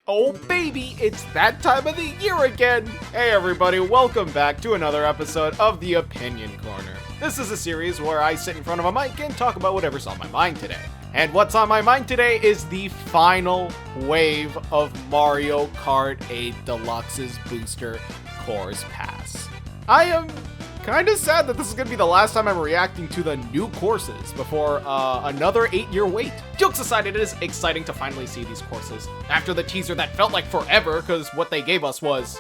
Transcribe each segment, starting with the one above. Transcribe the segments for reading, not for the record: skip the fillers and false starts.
Oh baby, it's that time of the year again! Hey everybody, welcome back to another episode of The Opinion Corner. This is a series where I sit in front of a mic and talk about whatever's on my mind today. And what's on my mind today is the final wave of Mario Kart 8 Deluxe's Booster Course Pass. I am kind of sad that this is going to be the last time I'm reacting to the new courses before another 8-year wait. Jokes aside, it is exciting to finally see these courses after the teaser that felt like forever because what they gave us was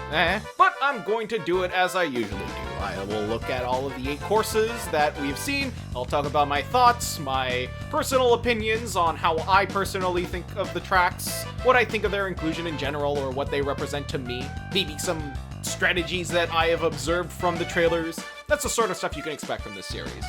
But I'm going to do it as I usually do. I will look at all of the 8 courses that we've seen. I'll talk about my thoughts, my personal opinions on how I personally think of the tracks, what I think of their inclusion in general or what they represent to me, maybe some strategies that I have observed from the trailers. That's the sort of stuff you can expect from this series.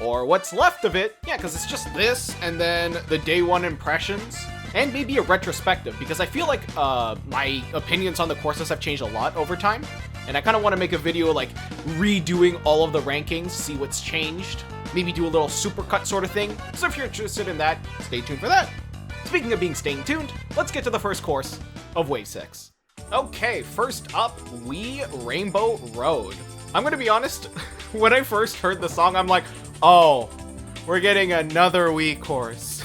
Or what's left of it, yeah, because it's just this, and then the day one impressions, and maybe a retrospective, because I feel like my opinions on the courses have changed a lot over time, and I kind of want to make a video like redoing all of the rankings, see what's changed, maybe do a little supercut sort of thing. So if you're interested in that, stay tuned for that. Speaking of being staying tuned, let's get to the first course of Wave 6. Okay, first up, Wii Rainbow Road. I'm gonna be honest, when I first heard the song, I'm like, oh, we're getting another Wii course.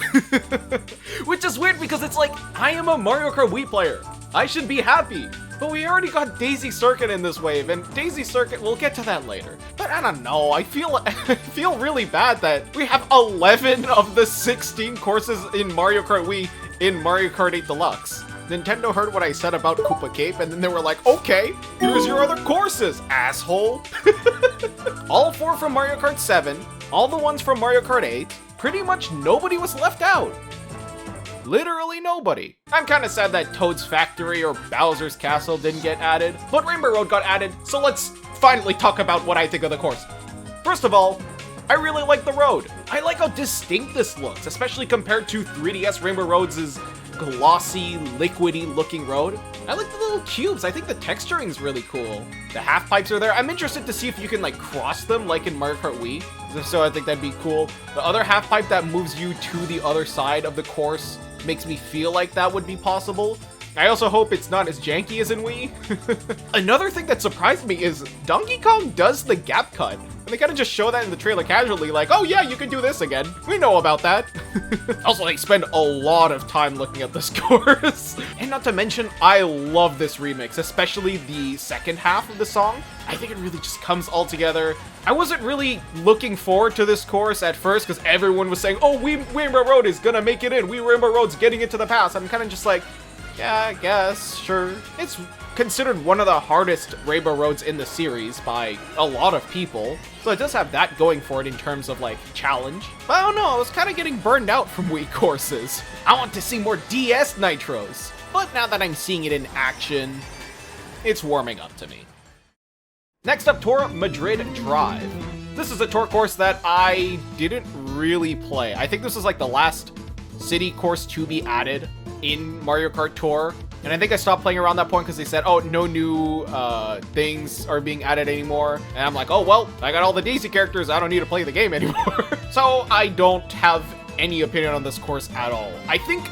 Which is weird because it's like, I am a Mario Kart Wii player. I should be happy. But we already got Daisy Circuit in this wave, and Daisy Circuit, we'll get to that later. But I don't know, I feel really bad that we have 11 of the 16 courses in Mario Kart Wii in Mario Kart 8 Deluxe. Nintendo heard what I said about Koopa Cape, and then they were like, okay, here's your other courses, asshole. All 4 from Mario Kart 7, all the ones from Mario Kart 8, pretty much nobody was left out. Literally nobody. I'm kind of sad that Toad's Factory or Bowser's Castle didn't get added, but Rainbow Road got added, so let's finally talk about what I think of the course. First of all, I really like the road. I like how distinct this looks, especially compared to 3DS Rainbow Road's glossy, liquidy looking road. I like the little cubes. I think the texturing is really cool. The half pipes are there. I'm interested to see if you can like cross them like in Mario Kart Wii. If so, I think that'd be cool. The other half pipe that moves you to the other side of the course makes me feel like that would be possible. I also hope it's not as janky as in Wii. Another thing that surprised me is Donkey Kong does the gap cut. And they kind of just show that in the trailer casually, like, oh yeah, you can do this again. We know about that. Also, they spend a lot of time looking at this course. And not to mention, I love this remix, especially the second half of the song. I think it really just comes all together. I wasn't really looking forward to this course at first because everyone was saying, oh, Wii Rainbow Road is gonna make it in. Wii Rainbow Road's getting into the pass. I'm kind of just like, yeah, I guess, sure. It's considered one of the hardest Rainbow Roads in the series by a lot of people, so it does have that going for it in terms of, like, challenge. But I don't know, I was kind of getting burned out from Wii courses. I want to see more DS Nitros. But now that I'm seeing it in action, it's warming up to me. Next up, Tour Madrid Drive. This is a tour course that I didn't really play. I think this is, like, the last city course to be added in Mario Kart Tour, and I think I stopped playing around that point because they said, oh, no new things are being added anymore, and I'm like, oh, well, I got all the Daisy characters, I don't need to play the game anymore. So I don't have any opinion on this course at all. I think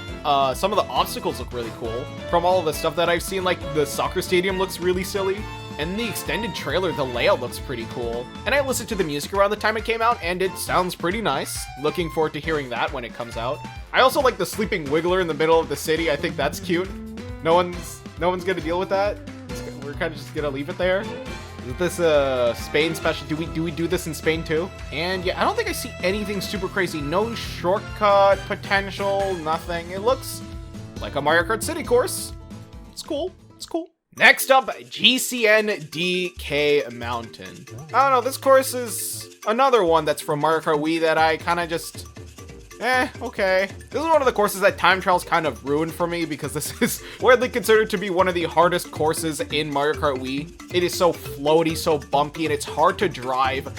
some of the obstacles look really cool. From all of the stuff that I've seen, like the soccer stadium looks really silly, and the extended trailer, the layout looks pretty cool. And I listened to the music around the time it came out, and it sounds pretty nice. Looking forward to hearing that when it comes out. I also like the sleeping wiggler in the middle of the city. I think that's cute. No one's gonna deal with that. We're kind of just gonna leave it there. Is this a Spain special? Do we do this in Spain too? And yeah, I don't think I see anything super crazy. No shortcut potential, nothing. It looks like a Mario Kart City course. It's cool. It's cool. Next up, GCN DK Mountain. I don't know, this course is another one that's from Mario Kart Wii that I kind of just, okay. This is one of the courses that time trials kind of ruined for me because this is widely considered to be one of the hardest courses in Mario Kart Wii. It is so floaty, so bumpy, and it's hard to drive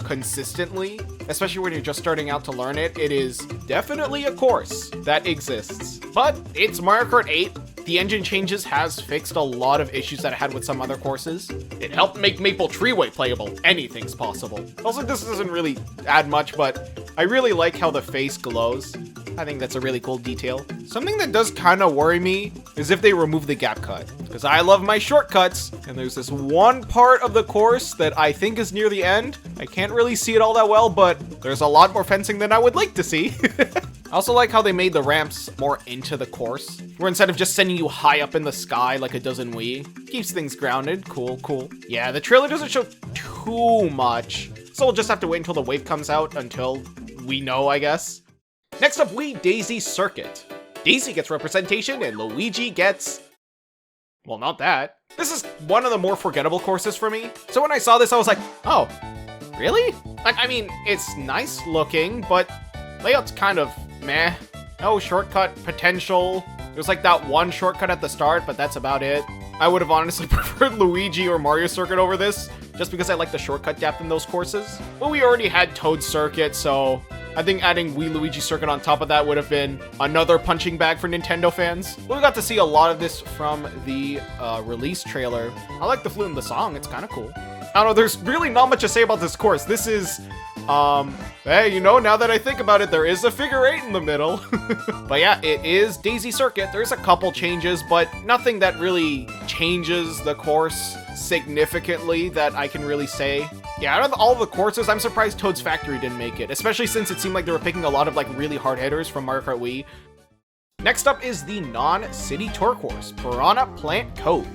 consistently, especially when you're just starting out to learn it. It is definitely a course that exists, but it's Mario Kart 8. The engine changes has fixed a lot of issues that I had with some other courses. It helped make Maple Treeway playable. Anything's possible. Also, this doesn't really add much, but I really like how the face glows. I think that's a really cool detail. Something that does kind of worry me is if they remove the gap cut, because I love my shortcuts, and there's this one part of the course that I think is near the end. I can't really see it all that well, but there's a lot more fencing than I would like to see. I also like how they made the ramps more into the course, where instead of just sending you high up in the sky like it does in Wii, keeps things grounded. Cool, cool. Yeah, the trailer doesn't show too much, so we'll just have to wait until the wave comes out until we know, I guess. Next up, Wii Daisy Circuit. Daisy gets representation and Luigi gets... well, not that. This is one of the more forgettable courses for me. So when I saw this, I was like, oh, really? Like, I mean, it's nice looking, but layout's kind of meh. No shortcut potential. There's like that one shortcut at the start, but that's about it. I would have honestly preferred Luigi or Mario Circuit over this, just because I like the shortcut depth in those courses. But we already had Toad Circuit, so I think adding Wii Luigi Circuit on top of that would have been another punching bag for Nintendo fans. But we got to see a lot of this from the release trailer. I like the flute in the song, it's kind of cool. I don't know, there's really not much to say about this course. This is, hey, you know, now that I think about it, there is a figure 8 in the middle. But yeah, it is Daisy Circuit. There's a couple changes, but nothing that really changes the course significantly that I can really say. Yeah, out of all the courses, I'm surprised Toad's Factory didn't make it, especially since it seemed like they were picking a lot of like really hard hitters from Mario Kart Wii. Next up is the non-city tour course, Piranha Plant Cove.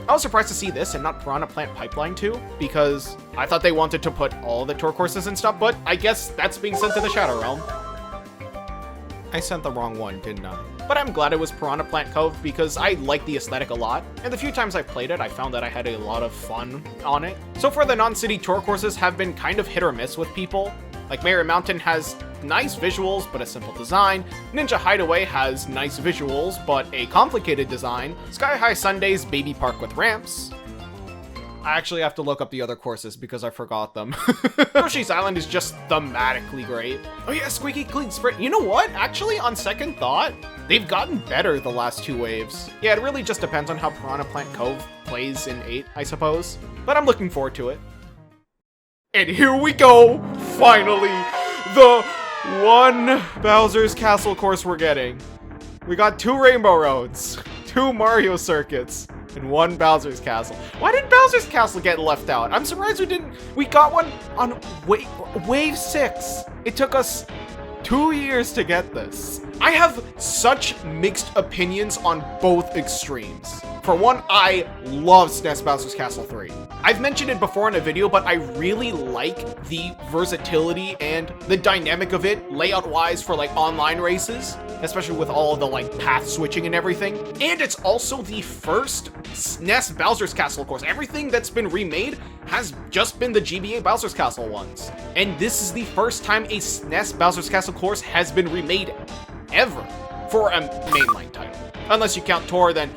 I was surprised to see this and not Piranha Plant Pipeline 2, because I thought they wanted to put all the tour courses and stuff, but I guess that's being sent to the Shadow Realm. I sent the wrong one, didn't I? But I'm glad it was Piranha Plant Cove because I like the aesthetic a lot, and the few times I played it, I found that I had a lot of fun on it. So far, the non-city tour courses have been kind of hit or miss with people. Like Mario Mountain has nice visuals, but a simple design. Ninja Hideaway has nice visuals, but a complicated design. Sky High Sunday's Baby Park with ramps. I actually have to look up the other courses because I forgot them. Yoshi's Island is just thematically great. Oh yeah, Squeaky Clean Sprint. You know what? Actually, on second thought, they've gotten better the last two waves. Yeah, it really just depends on how Piranha Plant Cove plays in 8, I suppose. But I'm looking forward to it. And here we go! Finally! The one Bowser's Castle course we're getting. We got 2 Rainbow Roads, 2 Mario Circuits, and 1 Bowser's Castle. Why did Bowser's Castle get left out? I'm surprised we didn't. We got one on wave 6. It took us 2 years to get this. I have such mixed opinions on both extremes. For one, I love SNES Bowser's Castle 3. I've mentioned it before in a video, but I really like the versatility and the dynamic of it layout-wise for like online races, especially with all the like path switching and everything. And it's also the first SNES Bowser's Castle course. Everything that's been remade has just been the GBA Bowser's Castle ones. And this is the first time a SNES Bowser's Castle course has been remade ever for a mainline title. Unless you count Tor, then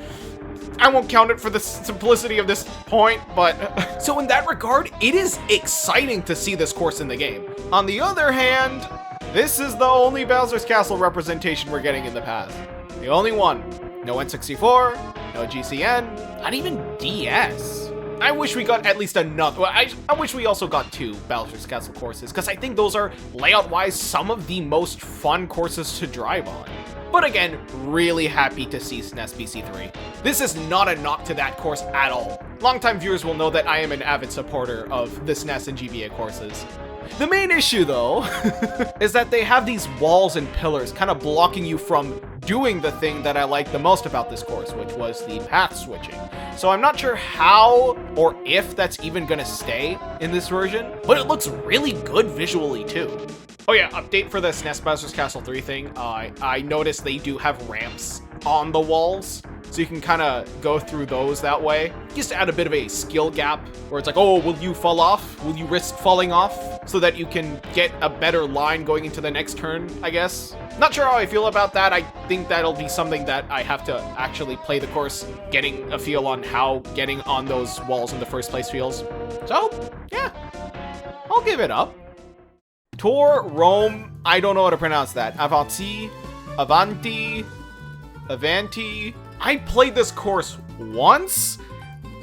I won't count it for the simplicity of this point, but... So in that regard, it is exciting to see this course in the game. On the other hand, this is the only Bowser's Castle representation we're getting in the past. The only one. No N64, no GCN, not even DS. I wish we got at least another. Well, I wish we also got 2 Bowser's Castle courses, because I think those are, layout-wise, some of the most fun courses to drive on. But again, really happy to see SNES BC3. This is not a knock to that course at all. Longtime viewers will know that I am an avid supporter of the SNES and GBA courses. The main issue, though, is that they have these walls and pillars kind of blocking you from doing the thing that I like the most about this course, which was the path switching. So I'm not sure how or if that's even gonna stay in this version, but it looks really good visually too. Oh yeah, update for the SNES Bowser's Castle 3 thing. I noticed they do have ramps on the walls, so you can kind of go through those that way. Just to add a bit of a skill gap, where it's like, oh, will you fall off? Will you risk falling off? So that you can get a better line going into the next turn, I guess. Not sure how I feel about that. I think that'll be something that I have to actually play the course, getting a feel on how getting on those walls in the first place feels. So, yeah, I'll give it up. Tor, Rome, I don't know how to pronounce that. Avanti. I played this course once.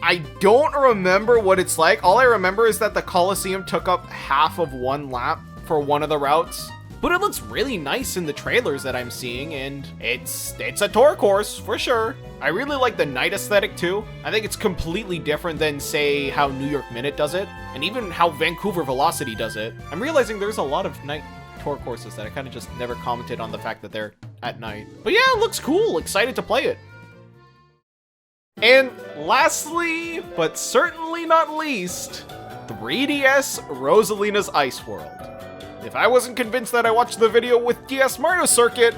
I don't remember what it's like. All I remember is that the Colosseum took up half of one lap for one of the routes. but it looks really nice in the trailers that I'm seeing, and it's a tour course for sure. I really like the night aesthetic too. I think it's completely different than, say, how New York Minute does it, and even how Vancouver Velocity does it. I'm realizing there's a lot of night tour courses that I kind of just never commented on the fact that they're at night. But yeah, it looks cool. Excited to play it. And lastly, but certainly not least, 3DS Rosalina's Ice World. If I wasn't convinced that I watched the video with DS Mario Circuit,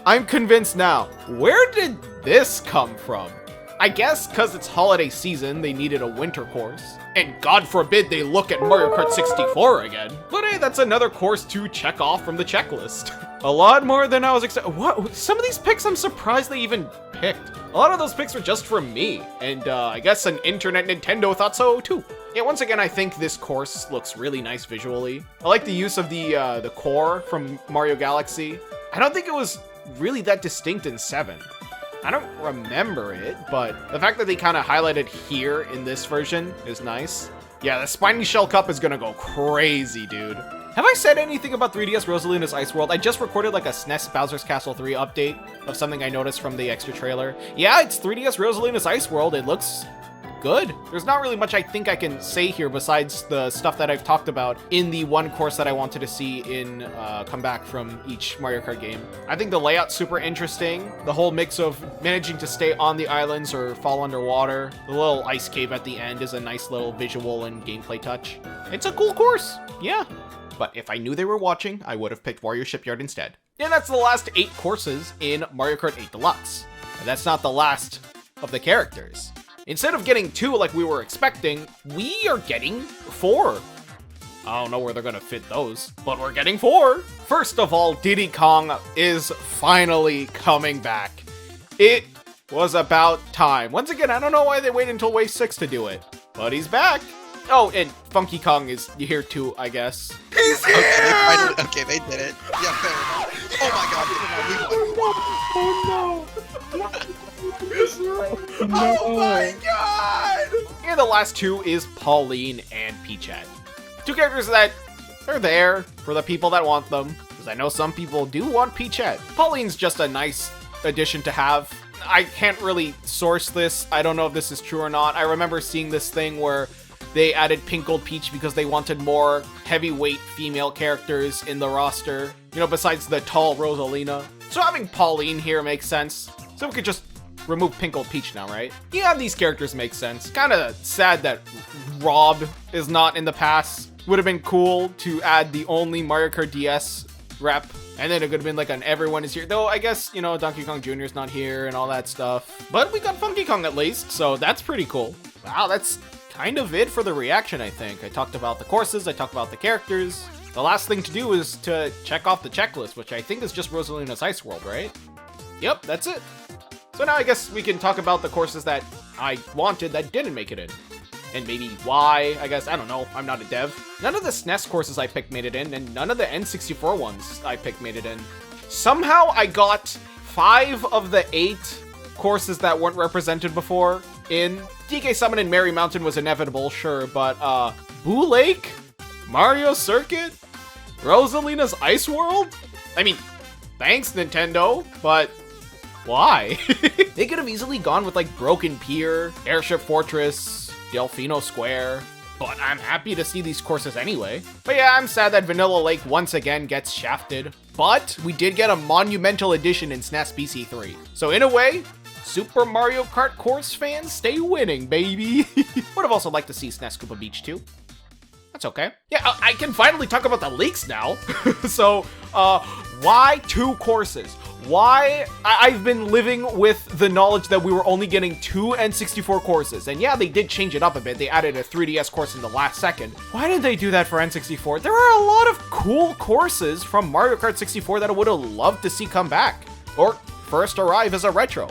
I'm convinced now. Where did this come from? I guess because it's holiday season, they needed a winter course. And God forbid they look at Mario Kart 64 again. But hey, that's another course to check off from the checklist. A lot more than I was expecting. What? Some of these picks I'm surprised they even picked. A lot of those picks were just from me. And I guess an internet Nintendo thought so too. Yeah, once again, I think this course looks really nice visually. I like the use of the core from Mario Galaxy. I don't think it was really that distinct in 7. I don't remember it, but the fact that they kind of highlighted here in this version is nice. Yeah, the Spiny Shell Cup is gonna go crazy, dude. Have I said anything about 3DS Rosalina's Ice World? I just recorded like a SNES Bowser's Castle 3 update of something I noticed from the extra trailer. Yeah, it's 3DS Rosalina's Ice World. It looks good. There's not really much I think I can say here besides the stuff that I've talked about in the one course that I wanted to see in come back from each Mario Kart game. I think the layout's super interesting. The whole mix of managing to stay on the islands or fall underwater. The little ice cave at the end is a nice little visual and gameplay touch. It's a cool course, yeah. But if I knew they were watching, I would have picked Wario Shipyard instead. And that's the last 8 courses in Mario Kart 8 Deluxe. And that's not the last of the characters. Instead of getting 2 like we were expecting, we are getting 4. I don't know where they're gonna fit those, but we're getting 4. First of all, Diddy Kong is finally coming back. It was about time. Once again, I don't know why they waited until Wave 6 to do it, but he's back. Oh, and Funky Kong is here too, I guess. He's here! Okay, they did it. Yeah, fair enough. Oh my god, Oh my god! And the last 2 is Pauline and Peachette. 2 characters that are there for the people that want them, because I know some people do want Peachette. Pauline's just a nice addition to have. I can't really source this. I don't know if this is true or not. I remember seeing this thing where they added Pink Gold Peach because they wanted more heavyweight female characters in the roster, you know, besides the tall Rosalina. So having Pauline here makes sense. So we could just remove Pink Gold Peach now, right? Yeah, these characters make sense. Kinda sad that Rob is not in the pass. Would have been cool to add the only Mario Kart DS rep, and then it could have been like an everyone is here. Though I guess, you know, Donkey Kong Jr. is not here and all that stuff. But we got Funky Kong at least, so that's pretty cool. Wow, that's kind of it for the reaction, I think. I talked about the courses, I talked about the characters. The last thing to do is to check off the checklist, which I think is just Rosalina's Ice World, right? Yep, that's it. So now I guess we can talk about the courses that I wanted that didn't make it in. And maybe why, I guess, I don't know, I'm not a dev. None of the SNES courses I picked made it in, and none of the N64 ones I picked made it in. Somehow I got 5 of the 8 courses that weren't represented before in. DK Summon and Merry Mountain was inevitable, sure, but Boo Lake? Mario Circuit? Rosalina's Ice World? I mean, thanks Nintendo, but why? They could have easily gone with like Broken Pier, Airship Fortress, Delfino Square, but I'm happy to see these courses anyway. But yeah, I'm sad that Vanilla Lake once again gets shafted, but we did get a monumental edition in SNES BC3. So in a way, Super Mario Kart course fans stay winning, baby. Would have also liked to see SNES Koopa Beach too. That's okay. Yeah, I can finally talk about the leaks now. So, why 2 courses? Why? I've been living with the knowledge that we were only getting 2 N64 courses. And yeah, they did change it up a bit. They added a 3DS course in the last second. Why didn't they do that for N64? There are a lot of cool courses from Mario Kart 64 that I would have loved to see come back. Or first arrive as a retro.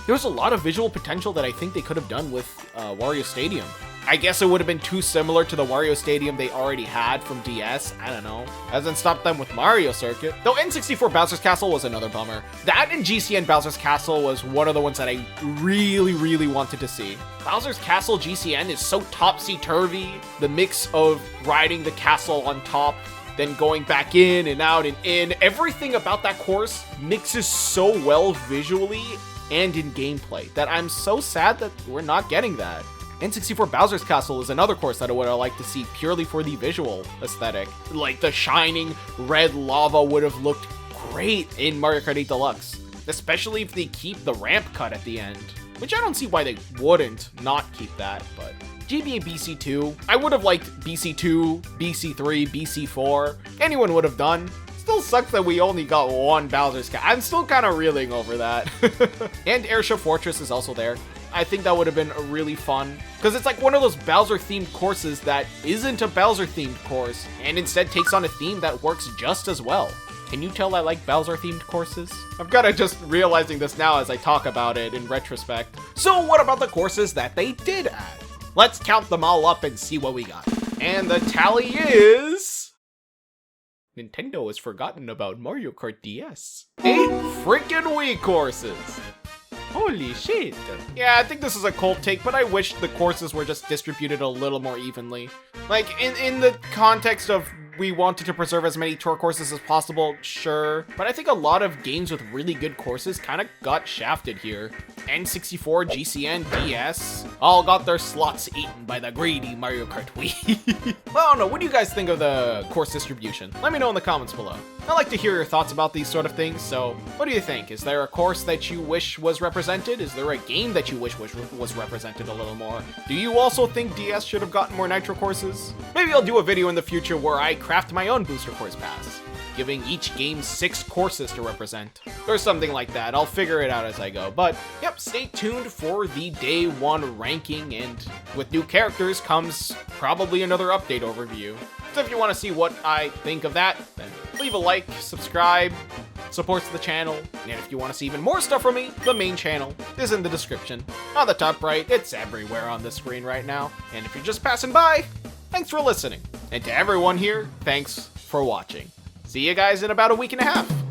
There was a lot of visual potential that I think they could have done with Wario Stadium. I guess it would have been too similar to the Wario Stadium they already had from DS. I don't know. Hasn't stopped them with Mario Circuit. Though N64 Bowser's Castle was another bummer. That and GCN Bowser's Castle was one of the ones that I really wanted to see. Bowser's Castle GCN is so topsy-turvy. The mix of riding the castle on top then going back in and out and in. Everything about that course mixes so well visually and in gameplay that I'm so sad that we're not getting that. N64 Bowser's Castle is another course that I would have liked to see purely for the visual aesthetic. Like, the shining red lava would have looked great in Mario Kart 8 Deluxe, especially if they keep the ramp cut at the end, which I don't see why they wouldn't not keep that, but... GBA BC2, I would have liked BC2, BC3, BC4, anyone would have done. Still sucks that we only got one Bowser's Castle. I'm still kind of reeling over that. And Airship Fortress is also there. I think that would have been really fun, because it's like one of those Bowser-themed courses that isn't a Bowser-themed course, and instead takes on a theme that works just as well. Can you tell I like Bowser-themed courses? I'm kind of just realizing this now as I talk about it in retrospect. So what about the courses that they did add? Let's count them all up and see what we got. And the tally is... Nintendo has forgotten about Mario Kart DS. 8 freaking Wii courses! Holy shit. Yeah, I think this is a cold take, but I wish the courses were just distributed a little more evenly. Like, in the context of we wanted to preserve as many tour courses as possible, sure. But I think a lot of games with really good courses kind of got shafted here. N64, GCN, DS, all got their slots eaten by the greedy Mario Kart Wii. Well, I don't know, what do you guys think of the course distribution? Let me know in the comments below. I like to hear your thoughts about these sort of things, so what do you think? Is there a course that you wish was represented? Is there a game that you wish was represented a little more? Do you also think DS should have gotten more Nitro courses? Maybe I'll do a video in the future where I craft my own booster course pass, giving each game 6 courses to represent, or something like that. I'll figure it out as I go, but yep, stay tuned for the day 1 ranking, and with new characters comes probably another update overview. So if you want to see what I think of that, then leave a like, subscribe, supports the channel, and if you want to see even more stuff from me, the main channel is in the description. On the top right, it's everywhere on the screen right now, and if you're just passing by, thanks for listening. And to everyone here, thanks for watching. See you guys in about a week and a half.